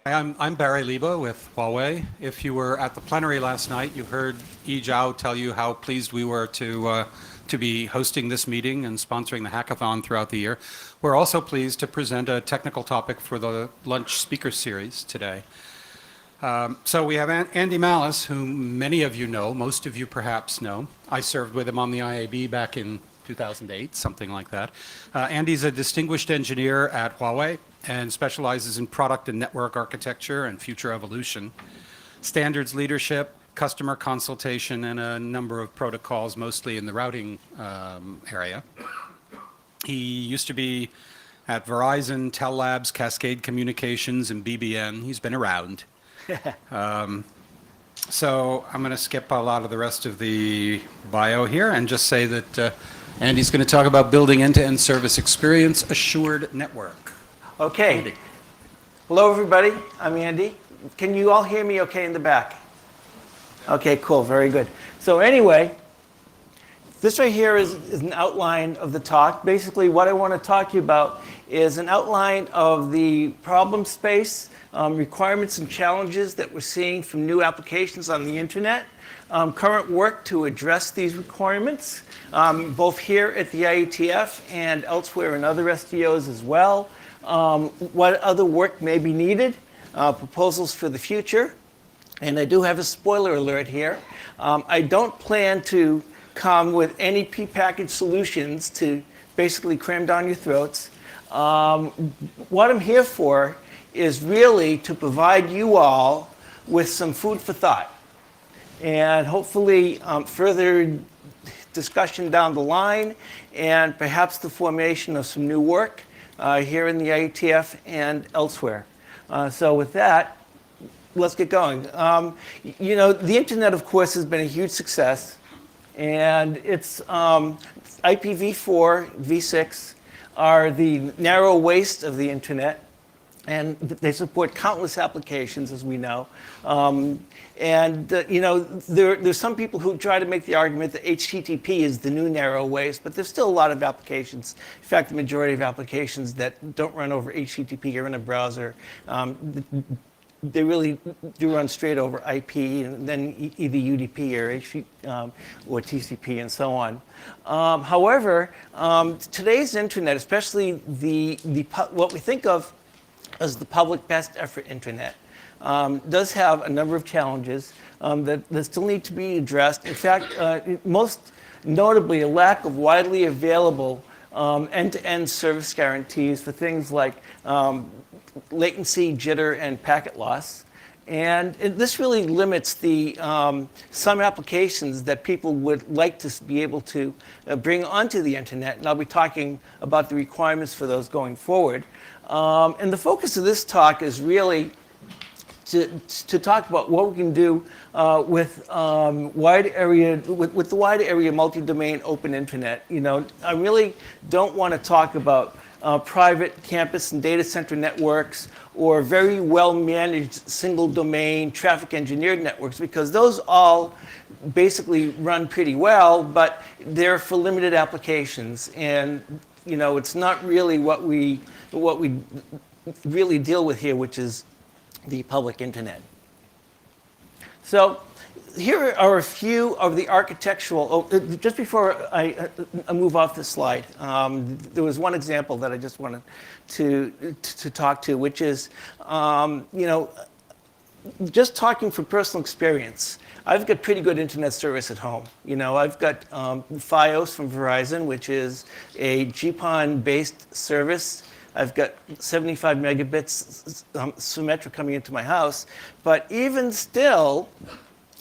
Hi, I'm Barry Leba with Huawei. If you were at the plenary last night, you heard Yi Zhao tell you how pleased we were to be hosting this meeting and sponsoring the hackathon throughout the year. We're also pleased to present a technical topic for the lunch speaker series today. So we have Andy Malice, whom many of you know, most of you perhaps know. I served with him on the IAB back in 2008, something like that. Andy's a distinguished engineer at Huawei and specializes in product and network architecture and future evolution, standards leadership, customer consultation, and a number of protocols, mostly in the routing area. He used to be at Verizon, Tel Labs, Cascade Communications, and BBN. He's been around. So I'm going to skip a lot of the rest of the bio here and just say that Andy's going to talk about building end-to-end service experience assured network. Okay. Andy. Hello, everybody. I'm Andy. Can you all hear me okay in the back? Okay, cool. Very good. So anyway, this right here is an outline of the talk. Basically, what I want to talk to you about is an outline of the problem space, requirements and challenges that we're seeing from new applications on the internet, current work to address these requirements, both here at the IETF and elsewhere in other SDOs as well, what other work may be needed, proposals for the future. And I do have a spoiler alert here. I don't plan to come with any prepackaged solutions to basically cram down your throats. What I'm here for is really to provide you all with some food for thought and hopefully further discussion down the line and perhaps the formation of some new work here in the IETF and elsewhere. So with that, let's get going. You know, the internet, of course, has been a huge success. And it's IPv4, v6 are the narrow waist of the internet. And they support countless applications, as we know. You know, there's some people who try to make the argument that HTTP is the new narrow waist, but there's still a lot of applications. In fact, the majority of applications that don't run over HTTP or in a browser, they really do run straight over IP and then either UDP or TCP and so on. However, today's internet, especially what we think of as the public best effort internet, does have a number of challenges that still need to be addressed. In fact, most notably, a lack of widely available end-to-end service guarantees for things like latency, jitter, and packet loss. And this really limits the some applications that people would like to be able to bring onto the internet. And I'll be talking about the requirements for those going forward. And the focus of this talk is really to talk about what we can do with the wide area multi-domain open internet. You know, I really don't want to talk about private campus and data center networks or very well managed single domain traffic engineered networks, because those all basically run pretty well, but they're for limited applications. And you know, it's not really what we really deal with here, which is the public internet. So here are a few of the architectural, just before I move off this slide, there was one example that I just wanted to talk to, which is, you know, just talking from personal experience. I've got pretty good internet service at home. You know, I've got Fios from Verizon, which is a GPON-based service. I've got 75 megabits Symmetra coming into my house. But even still,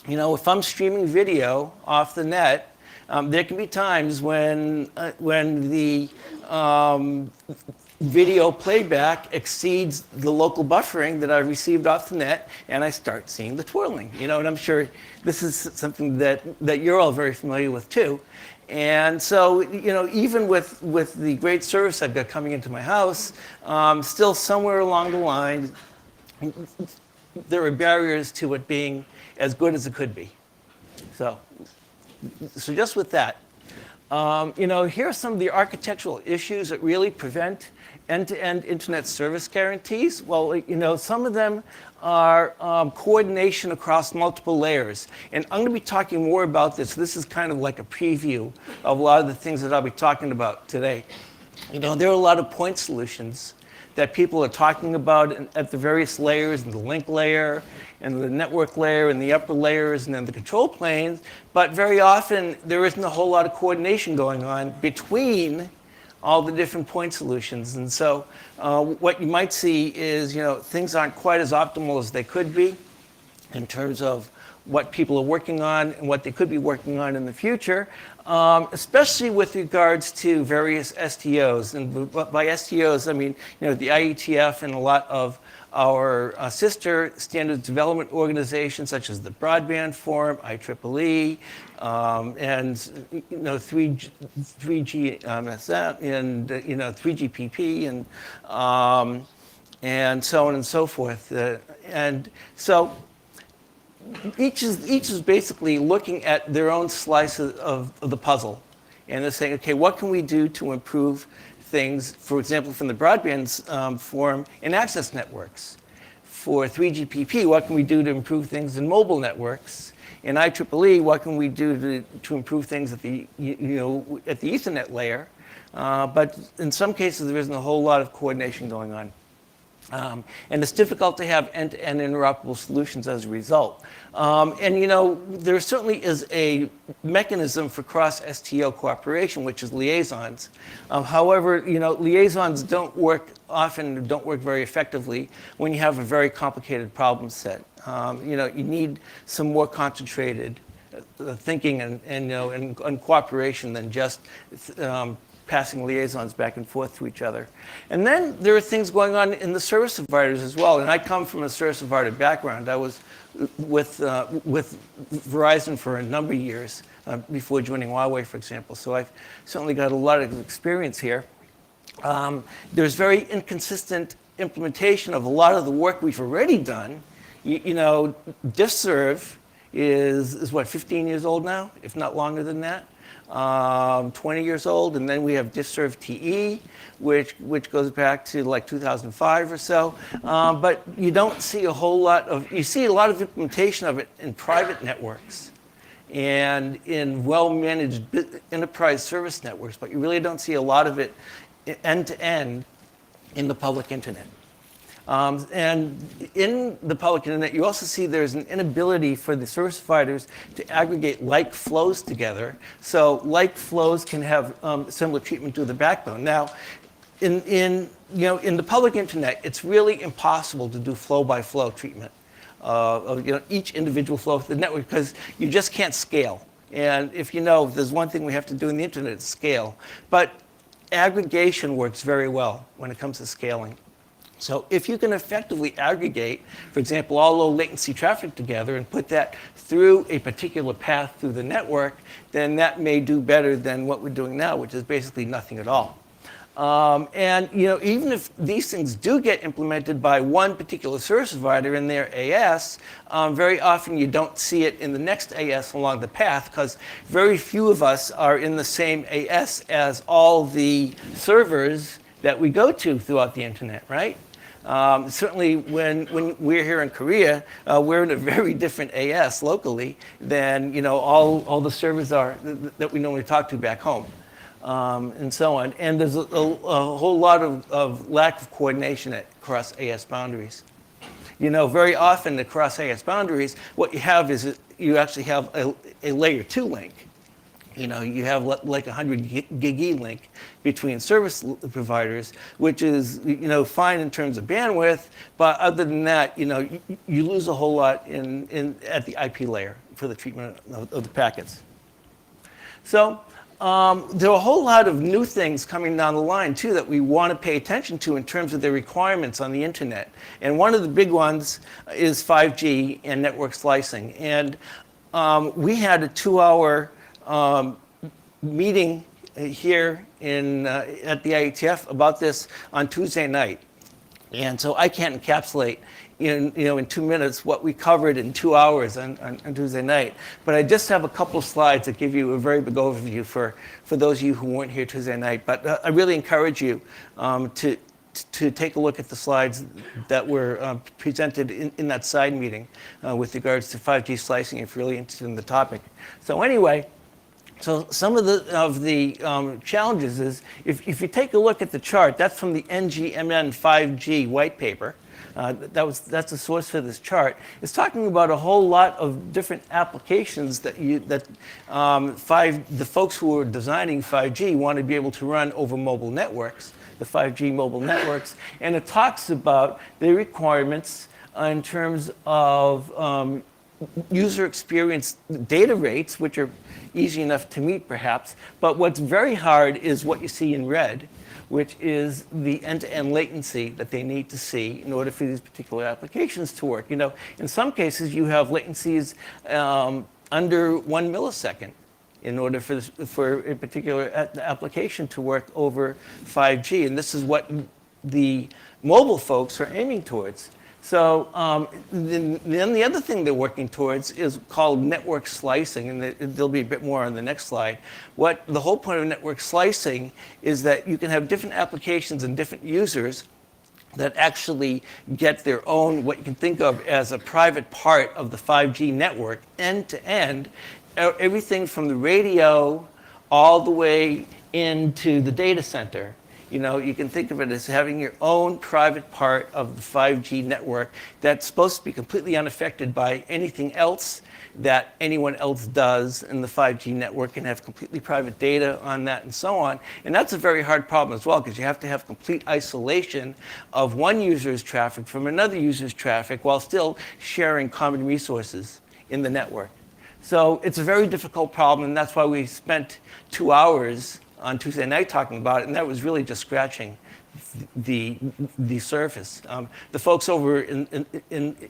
you know, if I'm streaming video off the net, there can be times when the video playback exceeds the local buffering that I received off the net, and I start seeing the twirling. You know, and I'm sure this is something that you're all very familiar with too. And so, you know, even with the great service I've got coming into my house, still somewhere along the line, there are barriers to it being as good as it could be. So just with that, you know, here are some of the architectural issues that really prevent end-to-end internet service guarantees? Well, you know, some of them are coordination across multiple layers. And I'm going to be talking more about this. This is kind of like a preview of a lot of the things that I'll be talking about today. You know, there are a lot of point solutions that people are talking about at the various layers, and the link layer, and the network layer, and the upper layers, and then the control planes. But very often, there isn't a whole lot of coordination going on between all the different point solutions. And so what you might see is, you know, things aren't quite as optimal as they could be in terms of what people are working on and what they could be working on in the future, especially with regards to various STOs. And by STOs, I mean, you know, the IETF and a lot of our sister standards development organizations, such as the Broadband Forum, IEEE, and you know, 3G MSM, and you know, 3GPP, and so on and so forth. And so each is basically looking at their own slice of the puzzle, and they're saying, okay, what can we do to improve things, for example, from the Broadband Forum, in access networks? For 3GPP, what can we do to improve things in mobile networks? In IEEE, what can we do to improve things at the, at the Ethernet layer? But in some cases, there isn't a whole lot of coordination going on. And it's difficult to have end-to-end interoperable solutions as a result. And you know, there certainly is a mechanism for cross-STO cooperation, which is liaisons. However, you know, liaisons don't work very effectively when you have a very complicated problem set. You know, you need some more concentrated thinking and cooperation than just passing liaisons back and forth to each other. And then there are things going on in the service providers as well. And I come from a service provider background. I was with Verizon for a number of years before joining Huawei, for example. So I've certainly got a lot of experience here. There's very inconsistent implementation of a lot of the work we've already done. You know, DiffServ is what, 15 years old now, if not longer than that. 20 years old, and then we have DiffServ TE, which goes back to like 2005 or so. But you don't see a whole lot of, you see a lot of implementation of it in private networks and in well-managed enterprise service networks, but you really don't see a lot of it end-to-end in the public internet. And in the public internet, you also see there's an inability for the service providers to aggregate like flows together. So like flows can have similar treatment to the backbone. Now, in the public internet, it's really impossible to do flow-by-flow treatment of each individual flow of the network because you just can't scale. And if there's one thing we have to do in the internet, it's scale. But aggregation works very well when it comes to scaling. So if you can effectively aggregate, for example, all low latency traffic together and put that through a particular path through the network, then that may do better than what we're doing now, which is basically nothing at all. And even if these things do get implemented by one particular service provider in their AS, very often you don't see it in the next AS along the path because very few of us are in the same AS as all the servers that we go to throughout the internet, right? Certainly when we're here in Korea, we're in a very different AS locally than all the servers are that we normally talk to back home, and so on. And there's a whole lot of lack of coordination across AS boundaries. Very often across AS boundaries, what you have is you actually have a layer 2 link. You have like 100 gig link between service providers, which is fine in terms of bandwidth, but other than that, you lose a whole lot at the IP layer for the treatment of the packets. So there are a whole lot of new things coming down the line too that we want to pay attention to in terms of the requirements on the internet. And one of the big ones is 5G and network slicing. And we had a 2-hour meeting here at the IETF about this on Tuesday night. And so I can't encapsulate in 2 minutes what we covered in 2 hours on Tuesday night. But I just have a couple of slides that give you a very big overview for those of you who weren't here Tuesday night. But I really encourage you to to take a look at the slides that were presented in that side meeting with regards to 5G slicing if you're really interested in the topic. So anyway, so some of the challenges is if you take a look at the chart, that's from the NGMN 5G white paper. That's the source for this chart. It's talking about a whole lot of different applications that the folks who are designing 5G want to be able to run over mobile networks, the 5G mobile networks, and it talks about the requirements in terms of user experience data rates, which are easy enough to meet perhaps, but what's very hard is what you see in red, which is the end-to-end latency that they need to see in order for these particular applications to work. You know, in some cases you have latencies under 1 millisecond in order for a particular application to work over 5G, and this is what the mobile folks are aiming towards. So then the other thing they're working towards is called network slicing, and there'll be a bit more on the next slide. What the whole point of network slicing is that you can have different applications and different users that actually get their own, what you can think of as a private part of the 5G network, end to end, everything from the radio all the way into the data center. You know, you can think of it as having your own private part of the 5G network that's supposed to be completely unaffected by anything else that anyone else does in the 5G network, and have completely private data on that and so on. And that's a very hard problem as well, because you have to have complete isolation of one user's traffic from another user's traffic while still sharing common resources in the network. So it's a very difficult problem, and that's why we spent 2 hours on Tuesday night talking about it, and that was really just scratching the surface. The folks over in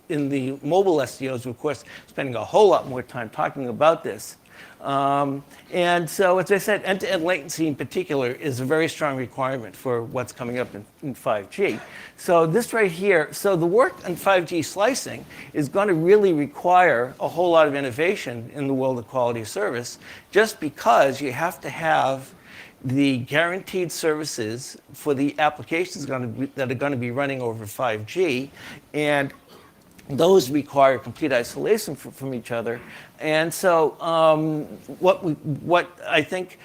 the mobile SDOs, of course, spending a whole lot more time talking about this. And so, as I said, end-to-end latency in particular is a very strong requirement for what's coming up in 5G. So this right here, so the work on 5G slicing is going to really require a whole lot of innovation in the world of quality of service, just because you have to have the guaranteed services for the applications that are going to be running over 5G, and those require complete isolation from each other. And so what I think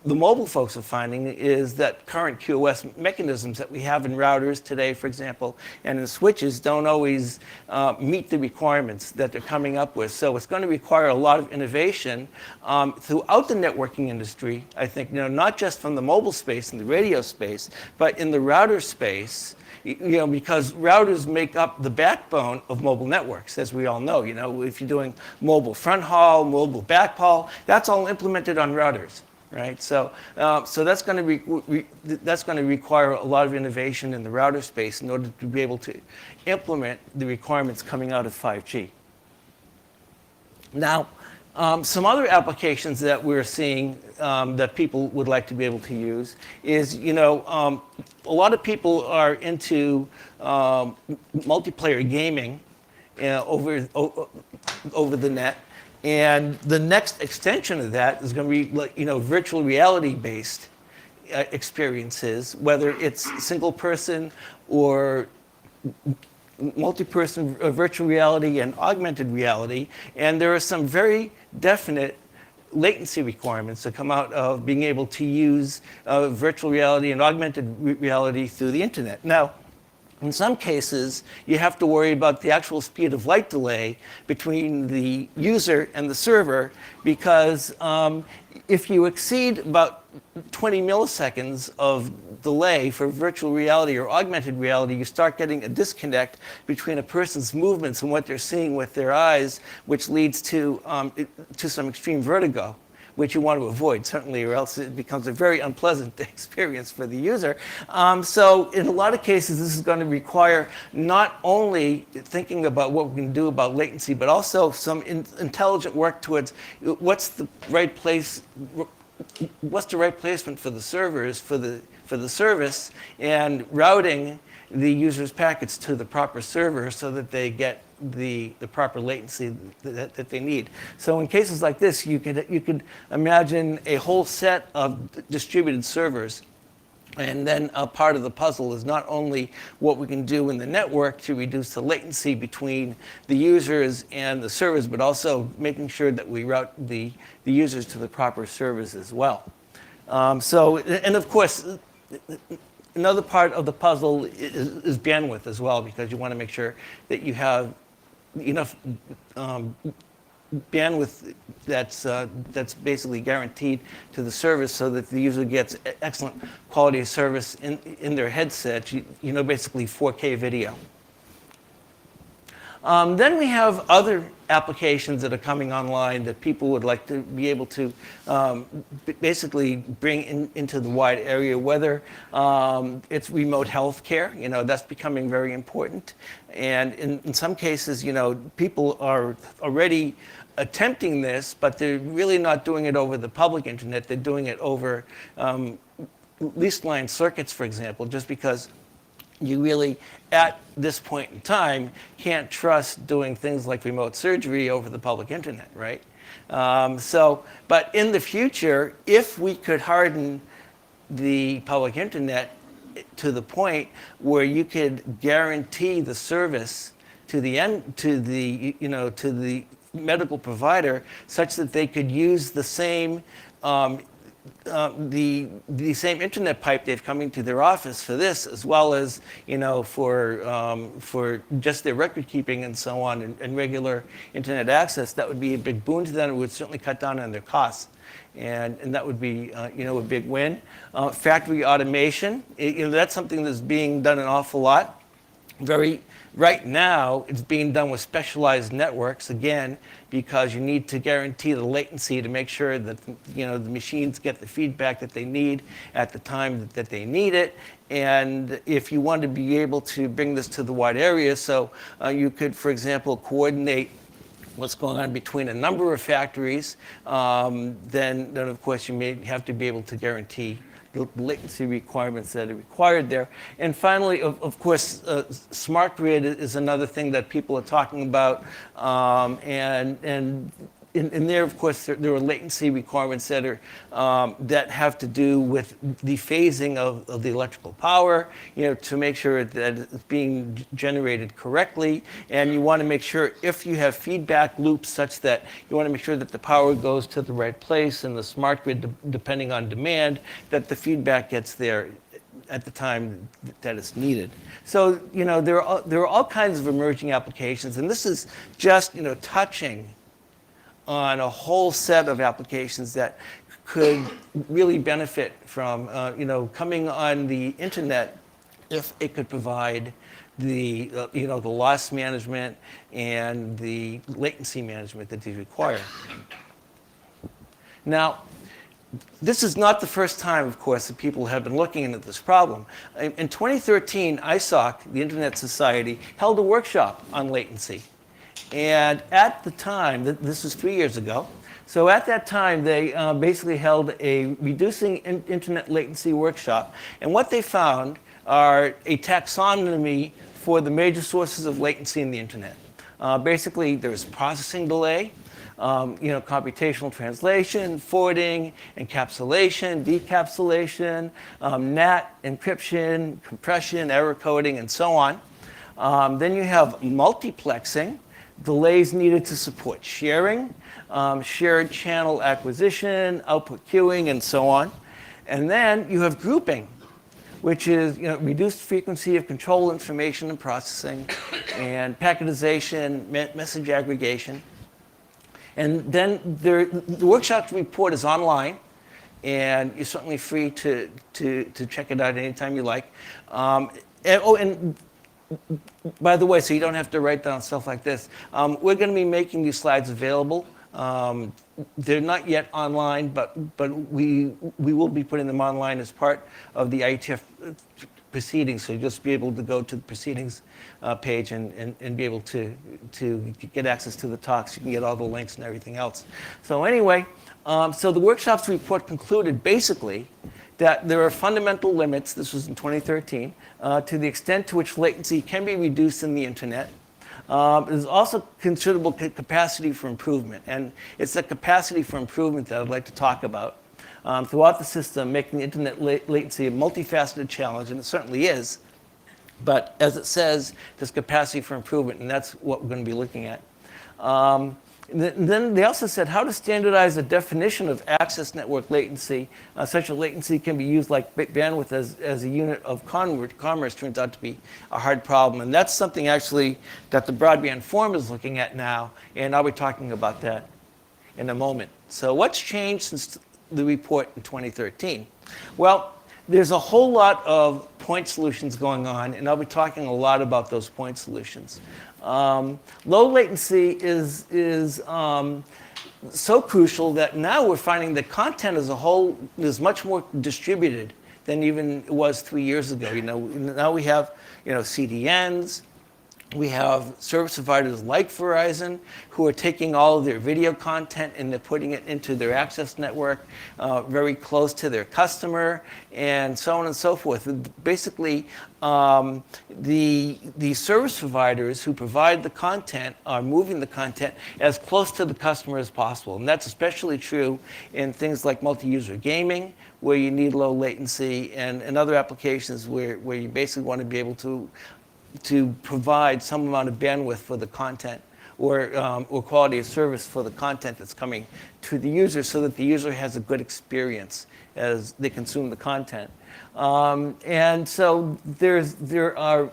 the mobile folks are finding is that current QoS mechanisms that we have in routers today, for example, and in switches don't always meet the requirements that they're coming up with. So it's going to require a lot of innovation throughout the networking industry, I think, you know, not just from the mobile space and the radio space, but in the router space. You know, because routers make up the backbone of mobile networks, as we all know. You know, if you're doing mobile front haul, mobile back haul, that's all implemented on routers, right? So, so that's going to require a lot of innovation in the router space in order to be able to implement the requirements coming out of 5G. Now, some other applications that we're seeing that people would like to be able to use is, you know, a lot of people are into multiplayer gaming over the net, and the next extension of that is going to be, like, you know, virtual reality-based experiences, whether it's single person or multi-person virtual reality and augmented reality, and there are some very definite latency requirements that come out of being able to use virtual reality and augmented reality through the internet. Now, in some cases, you have to worry about the actual speed of light delay between the user and the server, because if you exceed about 20 milliseconds of delay for virtual reality or augmented reality, you start getting a disconnect between a person's movements and what they're seeing with their eyes, which leads to some extreme vertigo, which you want to avoid, certainly, or else it becomes a very unpleasant experience for the user. So in a lot of cases, this is going to require not only thinking about what we can do about latency, but also some intelligent work towards what's the right place, what's the right placement for the servers, for the service, and routing the user's packets to the proper server so that they get the proper latency that they need. So in cases like this, you could imagine a whole set of distributed servers And then a part of the puzzle is not only what we can do in the network to reduce the latency between the users and the servers, but also making sure that we route the users to the proper servers as well. And of course, another part of the puzzle is bandwidth as well, because you want to make sure that you have enough bandwidth that's basically guaranteed to the service, so that the user gets excellent quality of service in their headset. Basically 4K video. Then we have other applications that are coming online that people would like to be able to basically bring into the wide area, whether it's remote healthcare. That's becoming very important. And in some cases, people are already attempting this, but they're really not doing it over the public internet. They're doing it over leased line circuits, for example, just because you really, at this point in time, can't trust doing things like remote surgery over the public internet, right? But in the future, if we could harden the public internet to the point where you could guarantee the service to the medical provider, such that they could use the same the same internet pipe they've come into their office for this, as well as for just their record keeping and so on, and regular internet access. That would be a big boon to them. It would certainly cut down on their costs, and that would be a big win. Factory automation, that's something that's being done an awful lot. Right now, it's being done with specialized networks, again, because you need to guarantee the latency to make sure that the machines get the feedback that they need at the time that they need it. And if you want to be able to bring this to the wide area, so you could, for example, coordinate what's going on between a number of factories, then of course you may have to be able to guarantee the latency requirements that are required there. And finally, of course, smart grid is another thing that people are talking about. And in there, of course, there are latency requirements that are that have to do with the phasing of the electrical power, to make sure that it's being generated correctly. And you want to make sure, if you have feedback loops, such that you want to make sure that the power goes to the right place in the smart grid, depending on demand, that the feedback gets there at the time that it's needed. So there are all kinds of emerging applications, and this is just touching on a whole set of applications that could really benefit from coming on the internet, if it could provide the the loss management and the latency management that they require. Now, this is not the first time, of course, that people have been looking into this problem. In 2013, ISOC, the Internet Society, held a workshop on latency. And at the time, this was 3 years ago, so at that time they basically held a reducing internet latency workshop. And what they found are a taxonomy for the major sources of latency in the internet. Basically, there's processing delay, computational translation, forwarding, encapsulation, decapsulation, NAT, encryption, compression, error coding, and so on. Then you have multiplexing, delays needed to support sharing, shared channel acquisition, output queuing, and so on. And then you have grouping, which is reduced frequency of control information and processing, and packetization, message aggregation. And then the workshop report is online, and you're certainly free to check it out anytime you like. And by the way, so you don't have to write down stuff like this, we're going to be making these slides available. They're not yet online, but we will be putting them online as part of the IETF proceedings. So you'll just be able to go to the proceedings page and be able to get access to the talks. You can get all the links and everything else. So anyway, so the workshop's report concluded basically that there are fundamental limits, this was in 2013, to the extent to which latency can be reduced in the internet. There's also considerable capacity for improvement, and it's the capacity for improvement that I'd like to talk about. throughout the system, making internet latency a multifaceted challenge, and it certainly is. But as it says, there's capacity for improvement, and that's what we're going to be looking at. Then they also said how to standardize the definition of access network latency. Such a latency can be used like bandwidth as a unit of commerce turns out to be a hard problem. And that's something actually that the Broadband Forum is looking at now, and I'll be talking about that in a moment. So what's changed since the report in 2013? Well, there's a whole lot of point solutions going on, and I'll be talking a lot about those point solutions. Low latency is so crucial that now we're finding that content as a whole is much more distributed than even it was 3 years ago. Now we have CDNs. We have service providers like Verizon who are taking all of their video content and they're putting it into their access network very close to their customer, and so on and so forth. Basically, the service providers who provide the content are moving the content as close to the customer as possible. And that's especially true in things like multi-user gaming, where you need low latency, and other applications where you basically want to be able to provide some amount of bandwidth for the content or quality of service for the content that's coming to the user so that the user has a good experience as they consume the content. And so there are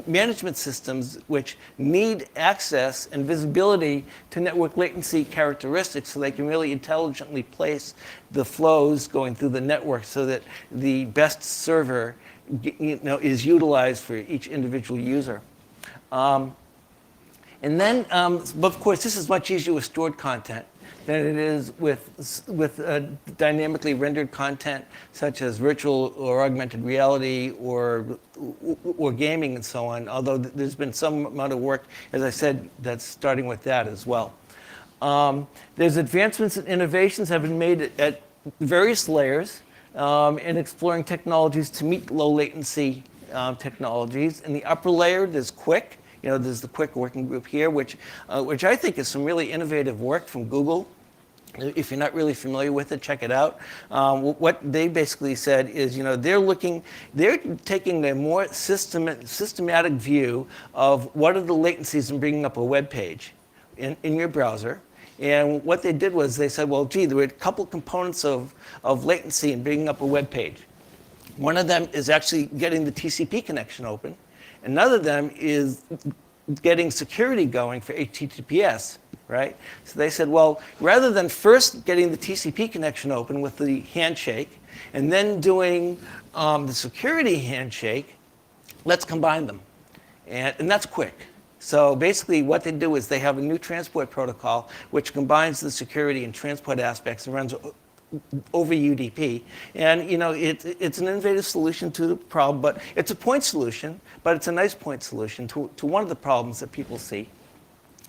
management systems which need access and visibility to network latency characteristics so they can really intelligently place the flows going through the network so that the best server is utilized for each individual user. And then, but of course, this is much easier with stored content than it is with dynamically rendered content, such as virtual or augmented reality or gaming and so on, although there's been some amount of work, as I said, that's starting with that as well. There's advancements and innovations have been made at various layers in exploring technologies to meet low latency technologies. In the upper layer, there's QUIC. There's the QUIC working group here, which I think is some really innovative work from Google. If you're not really familiar with it, check it out. What they basically said is, they're taking a more systematic view of what are the latencies in bringing up a web page in your browser. And what they did was they said, well, gee, there were a couple components of latency in bringing up a web page. One of them is actually getting the TCP connection open. Another of them is getting security going for HTTPS, right? So they said, well, rather than first getting the TCP connection open with the handshake and then doing the security handshake, let's combine them. And that's QUIC. So basically what they do is they have a new transport protocol which combines the security and transport aspects and runs over UDP. And it's an innovative solution to the problem, but it's a point solution, but it's a nice point solution to one of the problems that people see.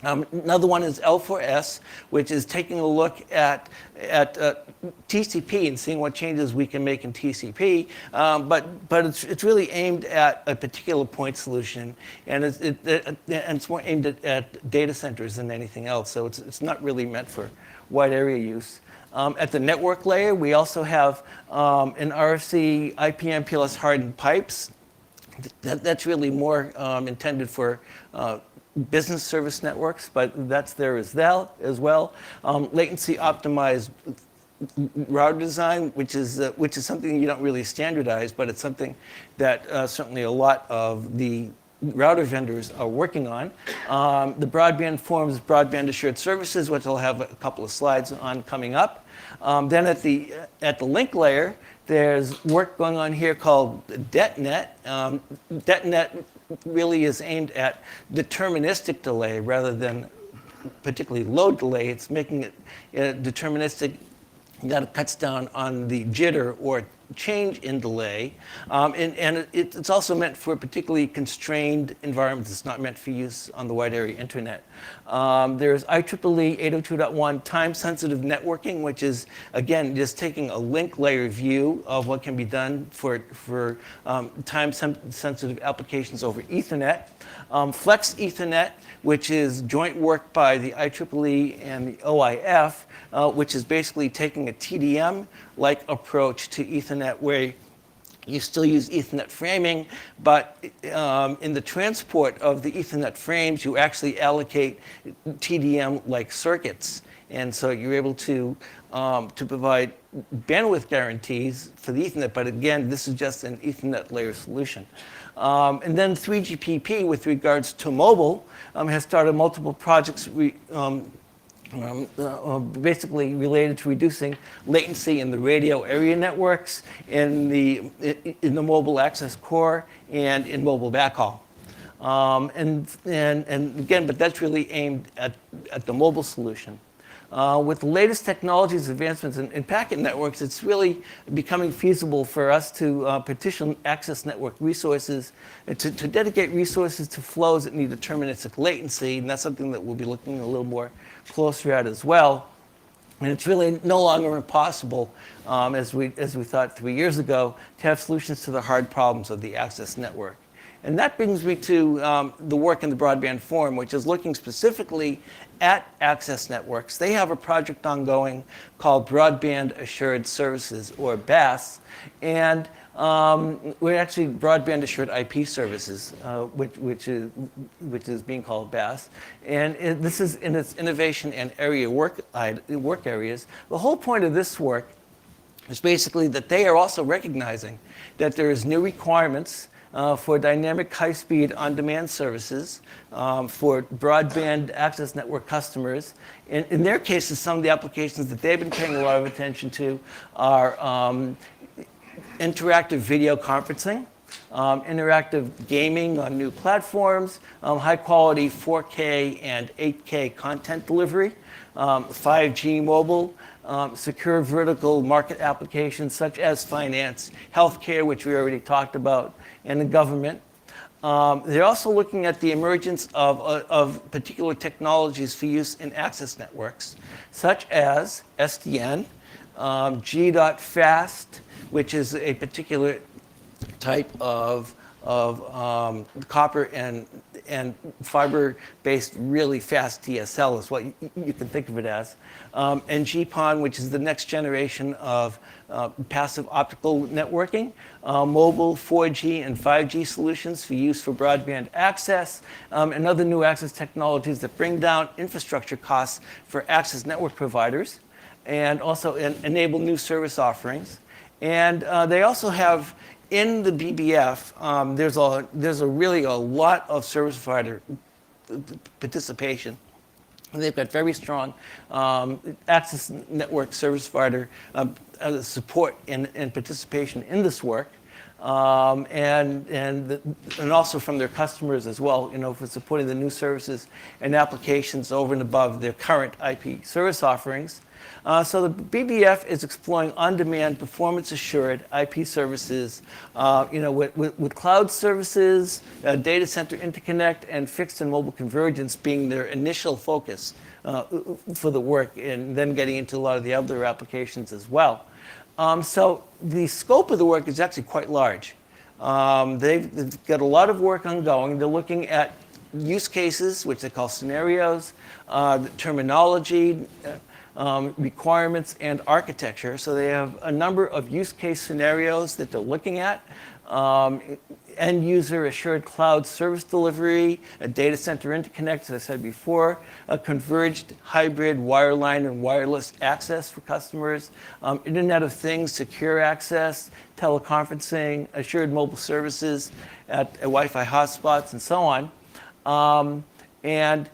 Another one is L4S, which is taking a look at TCP and seeing what changes we can make in TCP. But it's really aimed at a particular point solution, and it's more aimed at data centers than anything else. So it's not really meant for wide area use. At the network layer, we also have an RFC IP/MPLS hardened pipes. That's really more intended for business service networks, but that's there as well. Latency optimized router design, which is something you don't really standardize, but it's something that certainly a lot of the router vendors are working on. The Broadband Forum's Broadband Assured Services, which I'll have a couple of slides on coming up. Then at the link layer, there's work going on here called DetNet. DetNet really is aimed at deterministic delay rather than particularly low delay. It's making it deterministic. That cuts down on the jitter or change in delay. And it's also meant for particularly constrained environments. It's not meant for use on the wide area internet. There's IEEE 802.1 time-sensitive networking, which is, again, just taking a link layer view of what can be done for time-sensitive applications over Ethernet. Flex Ethernet, which is joint work by the IEEE and the OIF, which is basically taking a TDM like approach to Ethernet, where you still use Ethernet framing, but in the transport of the Ethernet frames, you actually allocate TDM-like circuits. And so you're able to provide bandwidth guarantees for the Ethernet. But again, this is just an Ethernet layer solution. And then 3GPP, with regards to mobile, has started multiple projects basically related to reducing latency in the radio area networks, in the mobile access core, and in mobile backhaul. And again, but that's really aimed at the mobile solution. With the latest technologies, advancements in packet networks, it's really becoming feasible for us to partition access network resources, to dedicate resources to flows that need deterministic latency, and that's something that we'll be looking a little more closer at as well. And it's really no longer impossible, as we thought 3 years ago, to have solutions to the hard problems of the access network. And that brings me to the work in the Broadband Forum, which is looking specifically at access networks. They have a project ongoing called Broadband Assured Services, or BAS, and we're actually Broadband Assured IP Services, which is being called BAS. And this is in its innovation and work areas. The whole point of this work is basically that they are also recognizing that there is new requirements for dynamic high-speed on-demand services for broadband access network customers. In their cases, some of the applications that they've been paying a lot of attention to are interactive video conferencing, interactive gaming on new platforms, high-quality 4K and 8K content delivery, 5G mobile, secure vertical market applications such as finance, healthcare, which we already talked about, and the government. They're also looking at the emergence of particular technologies for use in access networks, such as SDN, G.fast, which is a particular type of copper and fiber-based really fast DSL is what you can think of it as, and GPON, which is the next generation of passive optical networking, mobile 4G and 5G solutions for use for broadband access, and other new access technologies that bring down infrastructure costs for access network providers, and also enable new service offerings. And they also have, in the BBF, there's really a lot of service provider participation. They've got very strong access network service provider support and participation in this work, and also from their customers as well, for supporting the new services and applications over and above their current IP service offerings. So the BBF is exploring on-demand, performance-assured IP services, with cloud services, data center interconnect, and fixed and mobile convergence being their initial focus for the work, and then getting into a lot of the other applications as well. So the scope of the work is actually quite large. They've got a lot of work ongoing. They're looking at use cases, which they call scenarios, terminology, requirements, and architecture. So they have a number of use case scenarios that they're looking at. End user assured cloud service delivery, a data center interconnect, as I said before, a converged hybrid wireline and wireless access for customers, Internet of Things, secure access, teleconferencing, assured mobile services at Wi-Fi hotspots, and so on. And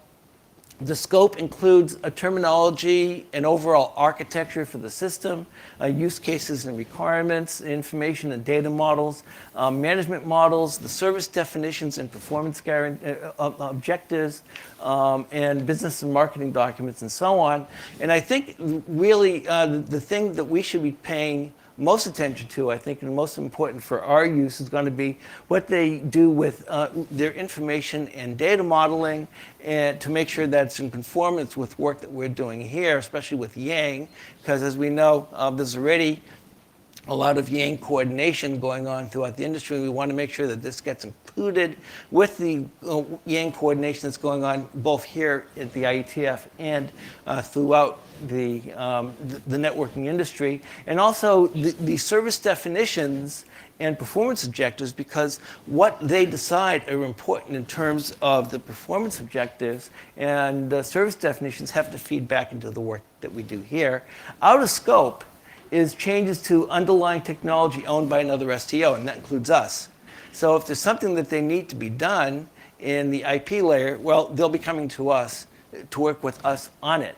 the scope includes a terminology and overall architecture for the system, use cases and requirements, information and data models, management models, the service definitions and performance objectives, and business and marketing documents, and so on. And I think really the thing that we should be paying most attention to, I think, and most important for our use is going to be what they do with their information and data modeling, and to make sure that it's in conformance with work that we're doing here, especially with Yang, because as we know, there's already a lot of yang coordination going on throughout the industry. We want to make sure that this gets included with the yang coordination that's going on both here at the IETF and throughout the networking industry. And also the service definitions and performance objectives, because what they decide are important in terms of the performance objectives, and service definitions have to feed back into the work that we do here. Out of scope is changes to underlying technology owned by another STO, and that includes us. So if there's something that they need to be done in the IP layer, well, they'll be coming to us to work with us on it.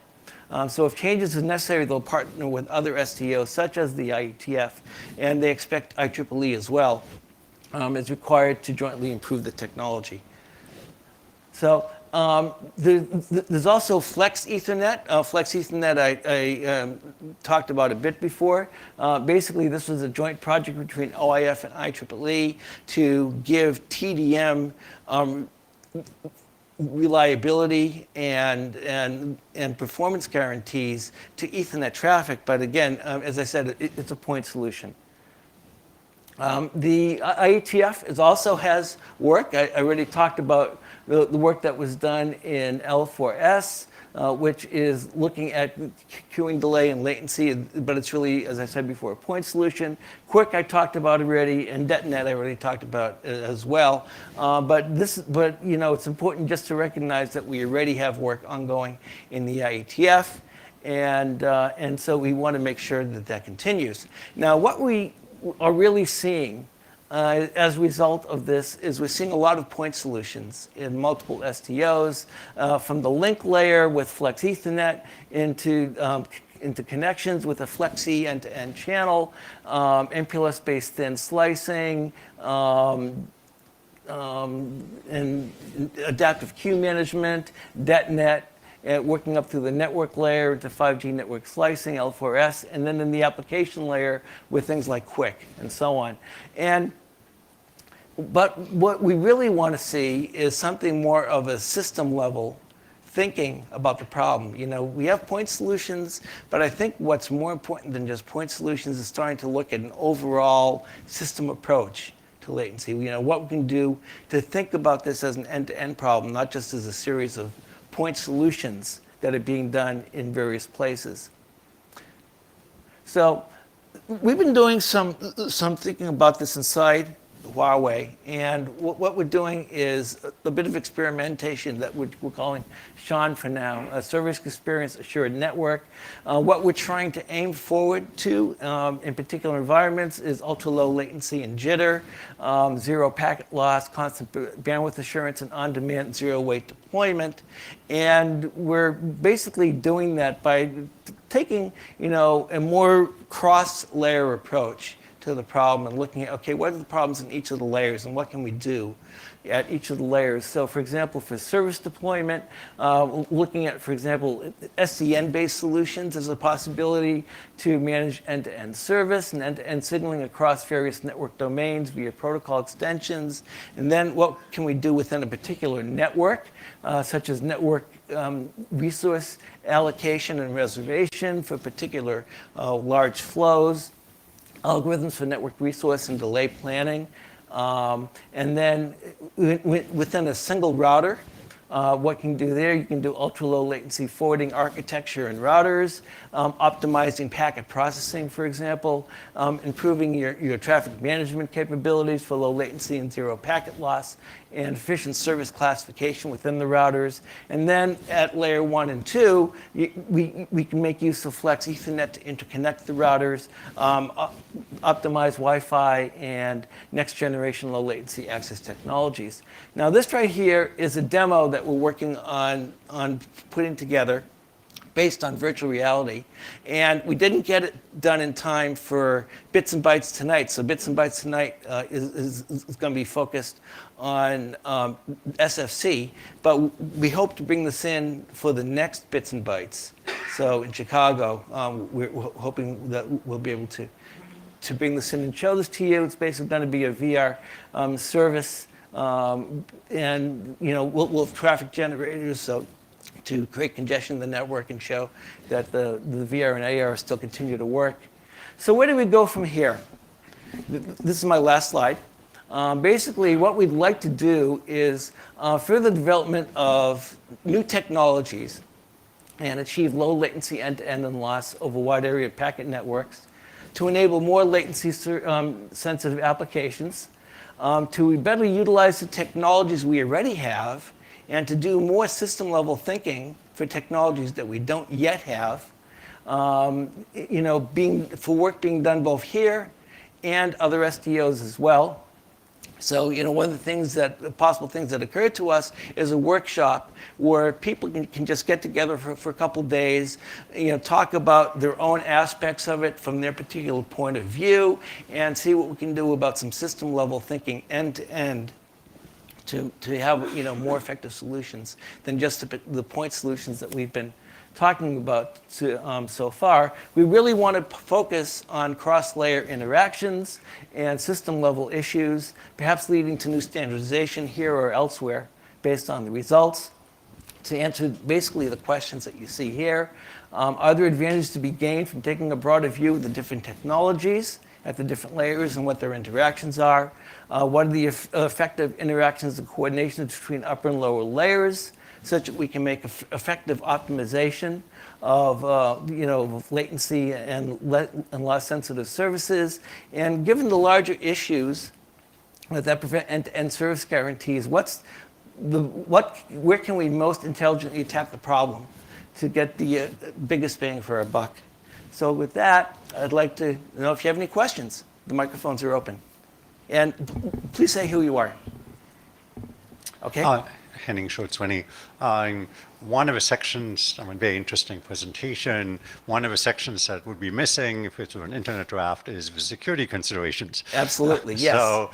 So if changes are necessary, they'll partner with other STOs, such as the IETF, and they expect IEEE as well, is required to jointly improve the technology. So there's also Flex Ethernet. Flex Ethernet I talked about a bit before. Basically, this was a joint project between OIF and IEEE to give TDM reliability and performance guarantees to Ethernet traffic. But again, as I said, it's a point solution. The IETF also has work. I already talked about the work that was done in L4S, which is looking at queuing delay and latency, but it's really, as I said before, a point solution. Quick I talked about already, and DetNet I already talked about as well. But you know, it's important just to recognize that we already have work ongoing in the IETF, and so we want to make sure that that continues. Now, what we are really seeing as a result of this is we're seeing a lot of point solutions in multiple STOs, from the link layer with Flex Ethernet into connections with a Flexi end-to-end channel, MPLS-based thin slicing, and adaptive queue management, DetNet, working up through the network layer to 5G network slicing, L4S, and then in the application layer with things like Quick and so on. But what we really want to see is something more of a system level thinking about the problem. You know, we have point solutions, but I think what's more important than just point solutions is starting to look at an overall system approach to latency. You know, what we can do to think about this as an end-to-end problem, not just as a series of point solutions that are being done in various places. So we've been doing some thinking about this inside Huawei, and what we're doing is a bit of experimentation that we're calling SEAN for now, a Service Experience Assured Network. What we're trying to aim forward to in particular environments is ultra-low latency and jitter, zero packet loss, constant bandwidth assurance, and on-demand zero-wait deployment. And we're basically doing that by taking, you know, a more cross-layer approach to the problem and looking at, okay, what are the problems in each of the layers and what can we do at each of the layers? So for example, for service deployment, looking at, for example, SDN-based solutions as a possibility to manage end-to-end service and end-to-end signaling across various network domains via protocol extensions. And then what can we do within a particular network, such as network resource allocation and reservation for particular large flows, algorithms for network resource and delay planning. And then within a single router, what can you do there? You can do ultra-low latency forwarding architecture and routers, optimizing packet processing, for example, improving your traffic management capabilities for low latency and zero packet loss, and efficient service classification within the routers. And then at layer 1 and 2, we can make use of Flex Ethernet to interconnect the routers, optimize Wi-Fi, and next generation low latency access technologies. Now this right here is a demo that we're working on putting together based on virtual reality. And we didn't get it done in time for Bits and Bytes tonight. So Bits and Bytes tonight is going to be focused on SFC, but we hope to bring this in for the next Bits and Bytes. So in Chicago, we're hoping that we'll be able to bring this in and show this to you. It's basically going to be a VR service, and you know we'll have traffic generators so to create congestion in the network and show that the VR and AR still continue to work. So where do we go from here? This is my last slide. Basically, what we'd like to do is further development of new technologies and achieve low latency end-to-end and loss over a wide area of packet networks to enable more latency sensitive applications, to better utilize the technologies we already have, and to do more system level thinking for technologies that we don't yet have, for work being done both here and other SDOs as well. So, one of the possible things that occurred to us is a workshop where people can just get together for a couple days, talk about their own aspects of it from their particular point of view, and see what we can do about some system level thinking end to end to have, more effective solutions than just the point solutions that we've been talking about so far. We really want to focus on cross-layer interactions and system-level issues, perhaps leading to new standardization here or elsewhere based on the results. To answer basically the questions that you see here, are there advantages to be gained from taking a broader view of the different technologies at the different layers and what their interactions are? What are the effective interactions and coordinations between upper and lower layers, such that we can make effective optimization of latency and loss sensitive services. And given the larger issues that prevent end-to-end service guarantees, where can we most intelligently attack the problem to get the biggest bang for our buck? So with that, I'd like to know if you have any questions. The microphones are open. And please say who you are. Okay. Henning Schultz-Winnie. One of the sections, very interesting presentation, one of the sections that would be missing if it were an internet draft is the security considerations. Absolutely, yes. So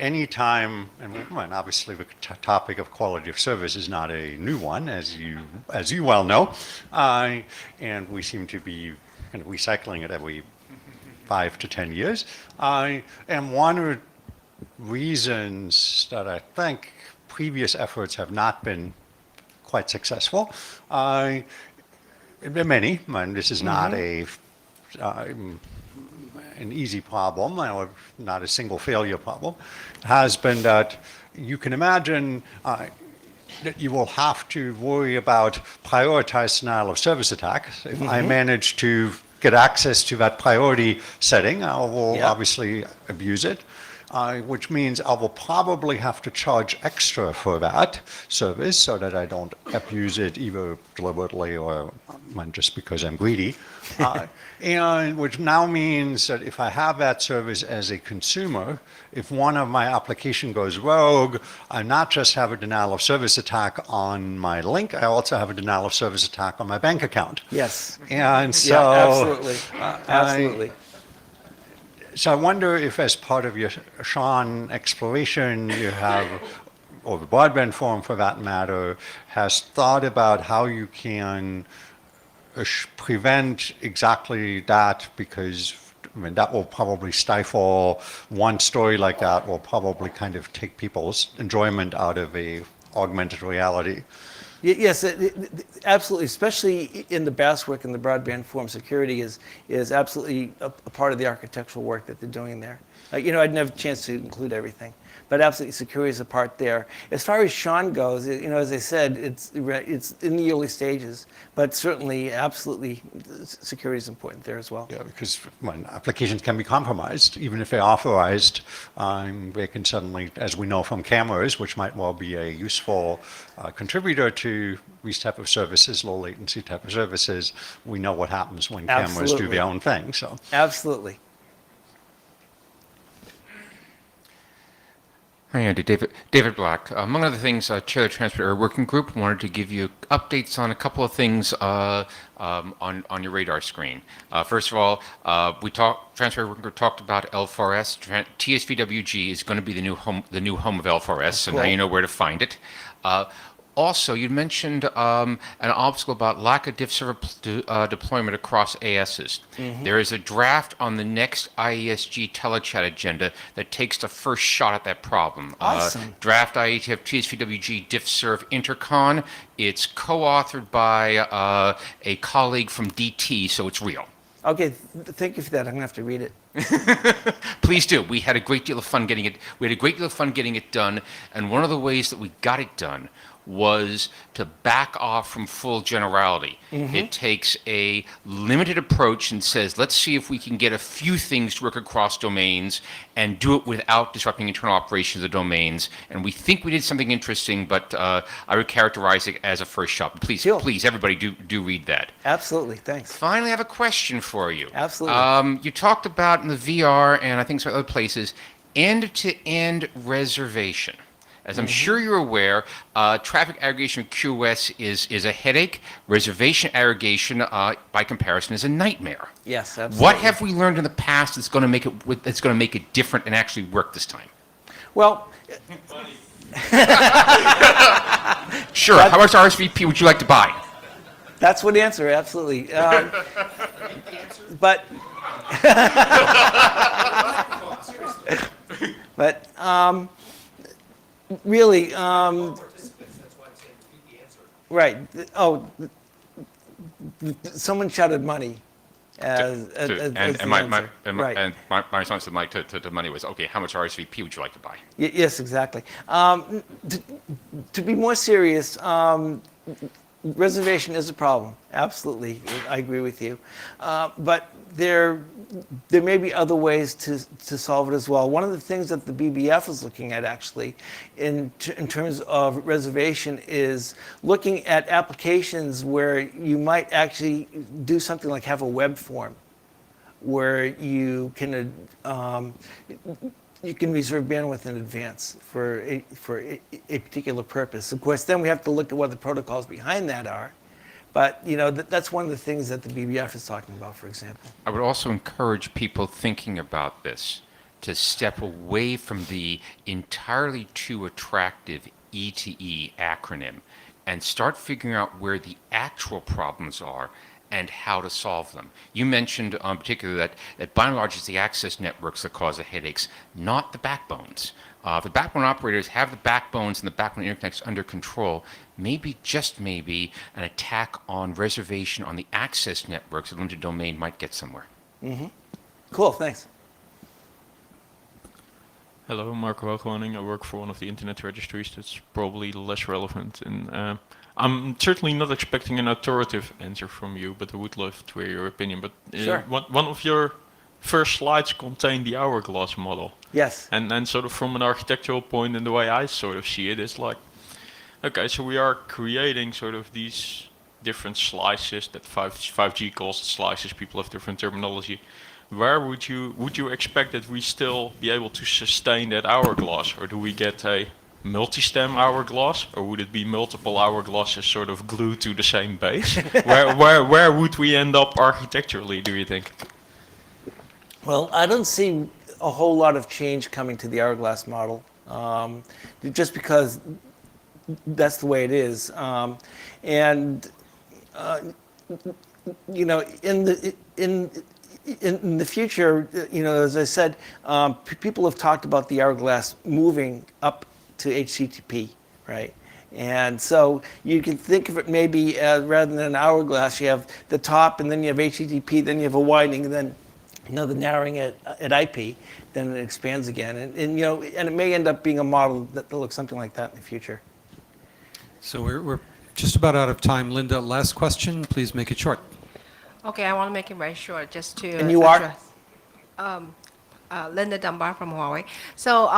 anytime, and obviously the topic of quality of service is not a new one, as you well know, and we seem to be kind of recycling it every 5 to 10 years. And one of the reasons that I think previous efforts have not been quite successful. There are many, and this is not an easy problem, or not a single failure problem, has been that you can imagine that you will have to worry about prioritized denial of service attacks. If I manage to get access to that priority setting, I will obviously abuse it. Which means I will probably have to charge extra for that service so that I don't abuse it either deliberately or just because I'm greedy. And which now means that if I have that service as a consumer, if one of my application goes rogue, I not just have a denial of service attack on my link, I also have a denial of service attack on my bank account. Yes. And so, absolutely. Absolutely. So I wonder if, as part of your Sean exploration, you have, or the broadband forum for that matter, has thought about how you can prevent exactly that, because that will probably stifle one story like that, will probably kind of take people's enjoyment out of a augmented reality. Yes, absolutely. Especially in the BAS work and the broadband forum, security is absolutely a part of the architectural work that they're doing there. I didn't have a chance to include everything, but absolutely security is a part there. As far as Sean goes, as I said, it's in the early stages, but certainly, absolutely, security is important there as well. Yeah, because when applications can be compromised, even if they're authorized, they can suddenly, as we know from cameras, which might well be a useful contributor to these type of services, low latency type of services, we know what happens when cameras do their own thing. So absolutely. Hi, Andy. David Black. Among other things, Chair of the Transport Area Working Group wanted to give you updates on a couple of things on your radar screen. First of all, Transport Area Working Group talked about L4S. TSVWG is going to be the new home of L4S, so now you know where to find it. Also, you mentioned an obstacle about lack of diff server deployment across ASs. There is a draft on the next IESG telechat agenda that takes the first shot at that problem. Awesome. Draft IETF TSVWG diff serve intercon. It's co-authored by a colleague from DT, so it's real. Okay, thank you for that. I'm going to have to read it. Please do. We had a great deal of fun getting it. We had a great deal of fun getting it done, and one of the ways that we got it done was to back off from full generality. It takes a limited approach and says, let's see if we can get a few things to work across domains and do it without disrupting internal operations of domains. And we think we did something interesting, but I would characterize it as a first shot. Please, Sure. please, everybody do read that. Absolutely, thanks. Finally, I have a question for you. Absolutely. You talked about in the VR and I think some other places, end-to-end reservation. As I'm sure you're aware, traffic aggregation with QoS is a headache. Reservation aggregation, by comparison, is a nightmare. Yes, absolutely. What have we learned in the past that's going to make it different and actually work this time? Well, Sure. How much RSVP would you like to buy? that's one answer, absolutely. But but really, right. Oh, someone shouted money as And the my answer. response to Mike to money was, okay, how much RSVP would you like to buy? Yes, exactly. To be more serious, reservation is a problem. Absolutely, I agree with you. But there may be other ways to solve it as well. One of the things that the BBF is looking at actually in terms of reservation is looking at applications where you might actually do something like have a web form where you can reserve bandwidth in advance for a particular purpose. Of course, then we have to look at what the protocols behind that are. But that's one of the things that the BBF is talking about, for example. I would also encourage people thinking about this to step away from the entirely too attractive ETE acronym and start figuring out where the actual problems are and how to solve them. You mentioned particularly that by and large it's the access networks that cause the headaches, not the backbones. The backbone operators have the backbones and the backbone interconnects under control. Maybe, just maybe, an attack on reservation on the access networks, a limited domain, might get somewhere. Cool, thanks. Hello, Marco Hoogwoning. I work for one of the internet registries that's probably less relevant. And I'm certainly not expecting an authoritative answer from you, but I would love to hear your opinion. But Sure. One of your first slides contained the hourglass model. Yes. And sort of from an architectural point and the way I sort of see it is like, okay, so we are creating sort of these different slices that 5G calls slices. People have different terminology. Where would you expect that we still be able to sustain that hourglass, or do we get a multi-stem hourglass, or would it be multiple hourglasses sort of glued to the same base? where would we end up architecturally, do you think? Well, I don't see a whole lot of change coming to the hourglass model, just because that's the way it is. In the future, as I said, people have talked about the hourglass moving up to HTTP, right? And so you can think of it maybe as, rather than an hourglass, you have the top, and then you have HTTP, then you have a widening, and then the narrowing at IP, then it expands again, and it may end up being a model that looks something like that in the future. So we're just about out of time. Linda, last question. Please make it short. Okay, I want to make it very short, just to And you are? address, Linda Dunbar from Huawei. So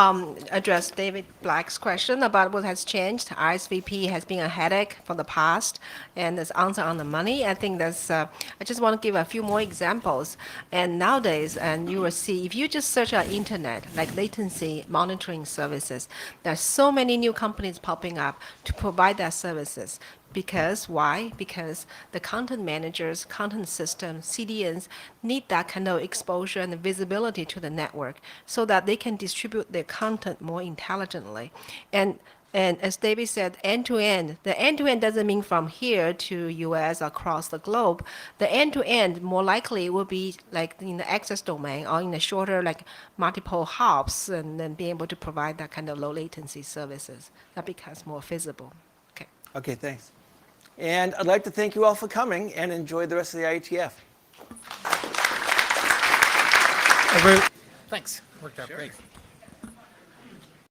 address David Black's question about what has changed. RSVP has been a headache for the past, and this answer on the money. I think that's. I just want to give a few more examples. And nowadays, and you will see, if you just search on internet, like latency monitoring services, there's so many new companies popping up to provide their services. Because why? Because the content managers, content systems, CDNs need that kind of exposure and visibility to the network so that they can distribute their content more intelligently. And as David said, end-to-end. The end-to-end doesn't mean from here to US across the globe. The end-to-end more likely will be like in the access domain or in the shorter like multiple hops, and then be able to provide that kind of low latency services. That becomes more feasible. Okay. Okay, thanks. And I'd like to thank you all for coming, and enjoy the rest of the IETF. Thanks. Worked out great.